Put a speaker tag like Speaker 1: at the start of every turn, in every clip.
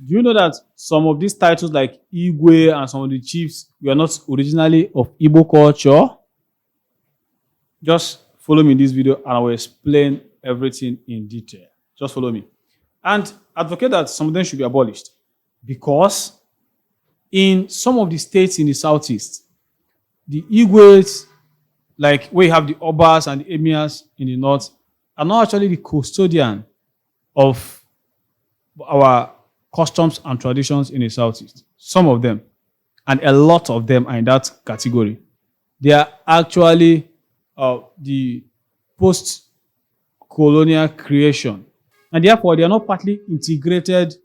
Speaker 1: Do you know that some of these titles, like Igwe and some of the chiefs, were not originally of Igbo culture? Just follow me in this video and I will explain everything in detail. Just follow me. And advocate that some of them should be abolished. Because in some of the states in the southeast, the Igwes, like where you have the Obas and the Emirs in the north, are not actually the custodian of our customs and traditions in the southeast. Some of them, and a lot of them are in that category. They are actually the post-colonial creation. And therefore, they are not partly integrated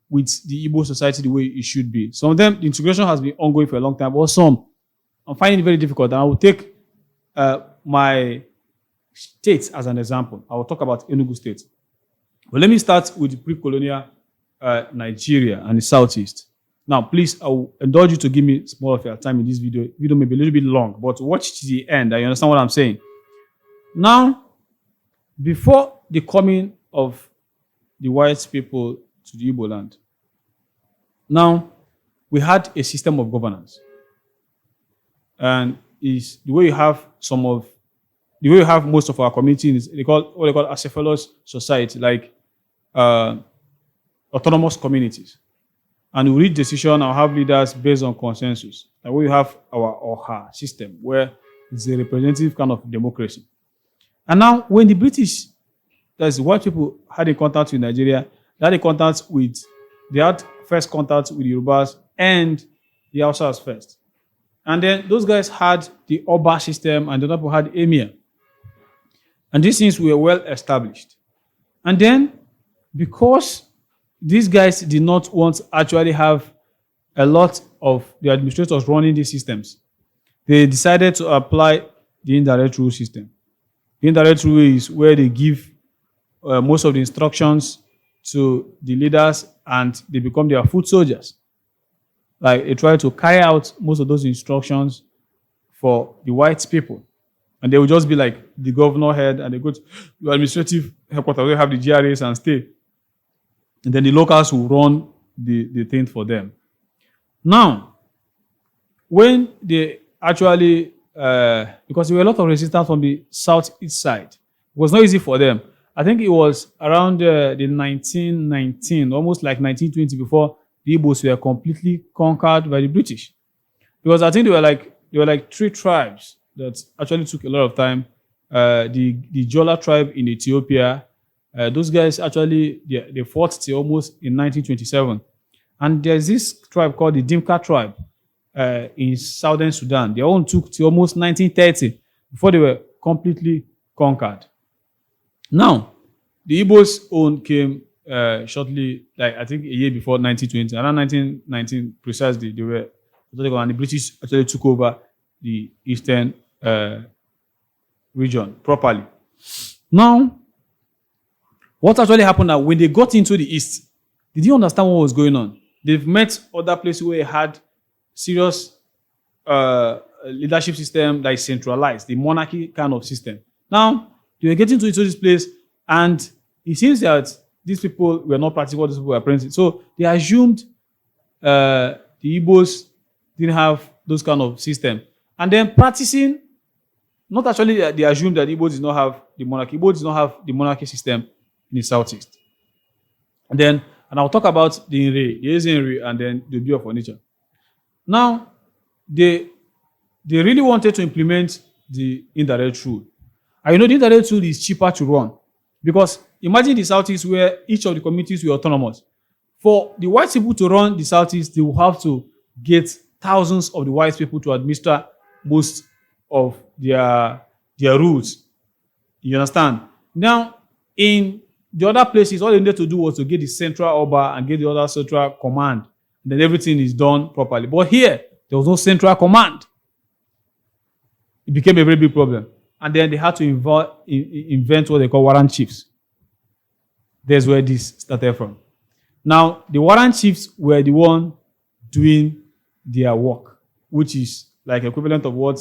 Speaker 1: with the Igbo society the way it should be. Some of them, the integration has been ongoing for a long time, but some, I'm finding it very difficult. And I will take my state as an example. I will talk about Enugu State. But let me start with the pre-colonial Nigeria and the southeast. Now, please, I will indulge you to give me more of your time in this video. Video may be a little bit long, but watch to the end and you understand what I'm saying. Now, before the coming of the white people to the Igbo land, now we had a system of governance, and is the way you have most of our communities. They call what they call acephalous society, like autonomous communities. And we reach decision and have leaders based on consensus. And we have our OHA system, where it's a representative kind of democracy. And now, when the British, that's white people, had a contact with Nigeria, they had first contact with the Yorubas and the Hausas first. And then those guys had the Oba system and the other people had Emir. And these things were well established. And then, because these guys did not want to actually have a lot of the administrators running these systems, they decided to apply the indirect rule system. The indirect rule is where they give most of the instructions to the leaders and they become their foot soldiers. Like they try to carry out most of those instructions for the white people. And they will just be like the governor head and they go to the administrative headquarters where they have the GRAs and stay. And then the locals will run the thing for them. Now, when they actually, because there were a lot of resistance from the southeast side, it was not easy for them. I think it was around the 1919, almost like 1920, before the Igbos were completely conquered by the British. Because I think they were like three tribes that actually took a lot of time. The Jola tribe in Ethiopia, those guys actually, they fought till almost in 1927. And there's this tribe called the Dimka tribe in southern Sudan. Their own took till almost 1930 before they were completely conquered. Now, the Igbos' own came shortly, like I think a year before 1920, around 1919 precisely, and the British actually took over the eastern region properly. Now, what actually happened now, when they got into the east, they didn't understand what was going on. They've met other places where they had serious leadership system, like centralized, the monarchy kind of system. Now, they were getting into this place, and it seems that these people were not practicing what these people were practicing. So they assumed the Igbos didn't have those kind of system. And then practicing, not actually they assumed that Igbos did not have the monarchy. Igbos did not have the monarchy system in the southeast. And I'll talk about the Inri, and then the Bill of Furniture. Now, they really wanted to implement the indirect rule. And the indirect rule is cheaper to run. Because imagine the southeast where each of the communities were autonomous. For the white people to run the southeast, they will have to get thousands of the white people to administer most of their rules. You understand? Now, in the other places, all they needed to do was to get the central Oba and get the other central command. Then everything is done properly. But here, there was no central command. It became a very big problem. And then they had to invent what they call warrant chiefs. That's where this started from. Now, the warrant chiefs were the one doing their work, which is like equivalent of what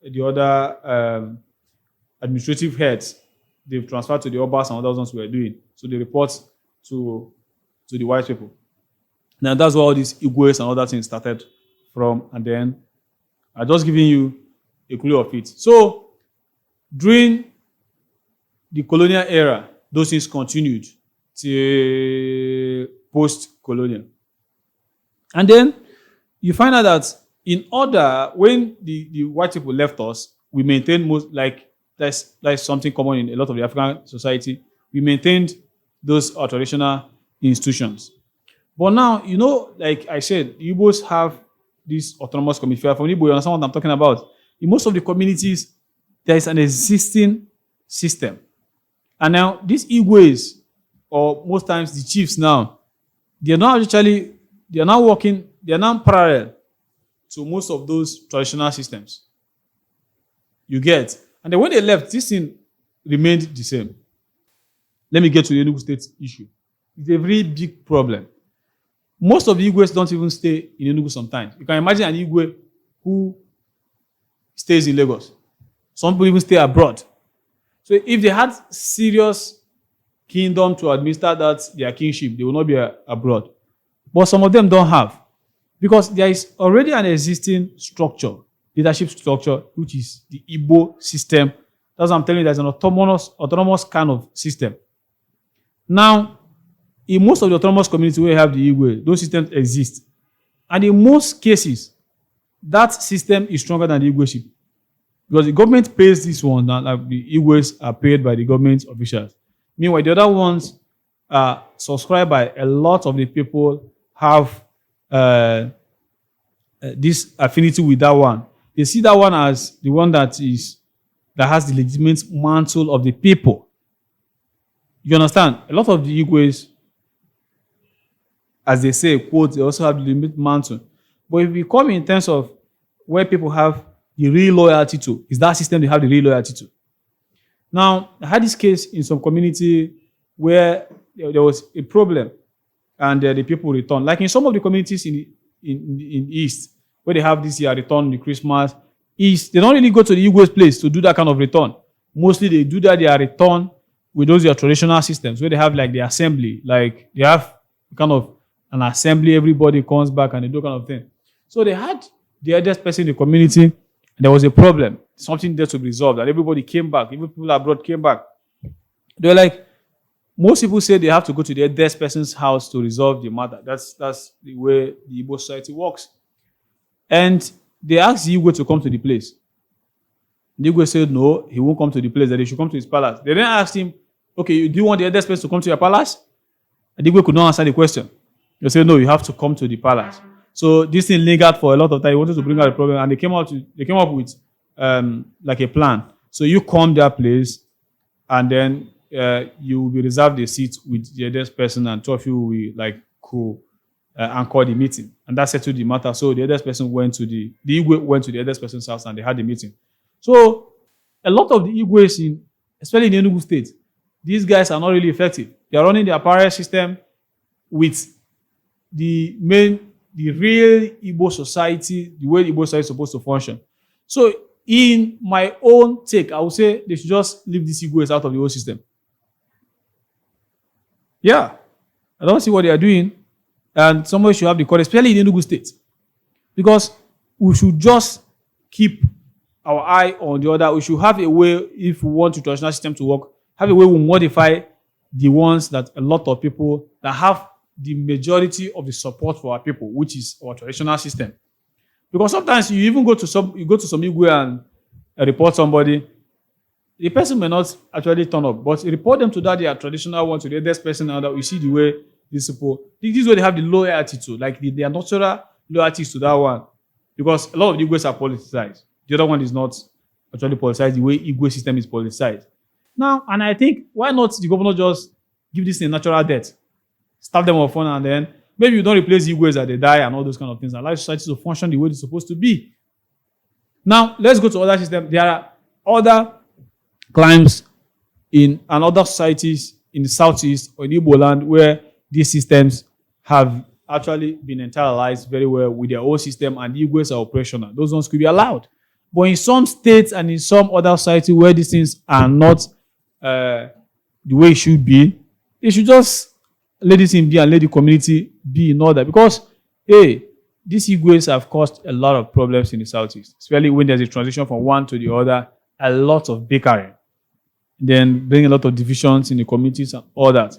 Speaker 1: the other administrative heads they've transferred to the Obas and other ones were doing. So they report to the white people. Now that's where all these Igbo's and other things started from. And then I'm just giving you a clue of it. So during the colonial era, those things continued till post-colonial. And then you find out that in order, when the white people left us, we maintained most, like that's something common in a lot of the African society. We maintained those traditional institutions. But now, like I said, the Igbos have this autonomous community. If you are from Igbo, you understand what I'm talking about. In most of the communities, there is an existing system. And now, these Igbo's, or most times the chiefs now, they are now working, they are now parallel to most of those traditional systems. You get? And then when they left, this thing remained the same. Let me get to the Enugu State issue. It's a very big problem. Most of the Igbo's don't even stay in Enugu sometimes. You can imagine an Igbo who stays in Lagos. Some people even stay abroad. So if they had serious kingdom to administer their kingship, they will not be abroad. But some of them don't have. Because there is already an existing structure, leadership structure, which is the Igbo system. That's what I'm telling you, there's an autonomous kind of system. Now, in most of the autonomous communities where you have the Igbo, those systems exist. And in most cases, that system is stronger than the Igboship. Because the government pays this one, like the Igbos are paid by the government officials. Meanwhile, the other ones are subscribed by a lot of the people have this affinity with that one. They see that one as the one that has the legitimate mantle of the people. You understand? A lot of the Igbos, as they say, quote, they also have the legitimate mantle. But if we come in terms of where people have the real loyalty to, is that system they have the real loyalty to. Now, I had this case in some community where there was a problem and the people returned. Like in some of the communities in East, where they have this year return, the Christmas, East, they don't really go to the Igbo's place to do that kind of return. Mostly they do that, their return with those their traditional systems, where they have like the assembly, like they have kind of an assembly, everybody comes back and they do kind of thing. So they had the eldest person in the community, there was a problem, something there to be resolved, and everybody came back, even people abroad came back. They were like, most people say they have to go to the eldest person's house to resolve the matter. That's the way the Igbo society works. And they asked the Igbo to come to the place. The Igbo said, no, he won't come to the place, that he should come to his palace. They then asked him, okay, do you want the eldest person to come to your palace? And the Igbo could not answer the question. They said, no, you have to come to the palace. So this thing lingered for a lot of time. He wanted to bring out a problem, and they came up with like a plan. So you come to that place, and then you will be reserved a seat with the eldest person, and two of you will like anchor the meeting, and that settled the matter. So the eldest person went to the Igwe went to the eldest person's house, and they had the meeting. So a lot of the Igwes especially in Enugu State, these guys are not really effective. They are running the apparel system with the real Igbo society, the way Igbo society is supposed to function. So in my own take, I would say they should just leave these Igbo's out of the whole system. Yeah. I don't see what they are doing. And somebody should have the courage, especially in Enugu State. Because we should just keep our eye on the other. We should have a way, if we want the traditional system to work, have a way we modify the ones that a lot of people that have the majority of the support for our people, which is our traditional system. Because sometimes you even go to some Igwe and report somebody, the person may not actually turn up, but report them to that their traditional one, to the eldest person, and that we see the way these people, this is where they have the loyalty to, like their natural loyalties to that one. Because a lot of the Igwes are politicized. The other one is not actually politicized the way Igwe system is politicized. Now, and I think, why not the governor just give this a natural death? Stop them off, and then maybe you don't replace the Igwes as they die and all those kind of things. Allow society to function the way it's supposed to be. Now, let's go to other systems. There are other climes in and other societies in the southeast or in Igbo land where these systems have actually been internalized very well with their own system, and the Igwes are operational. Those ones could be allowed. But in some states and in some other societies where these things are not the way it should be, they should just let this thing be and let the community be in order. Because, hey, these Igbo's have caused a lot of problems in the Southeast, especially when there's a transition from one to the other, a lot of bickering, then bring a lot of divisions in the communities and all that.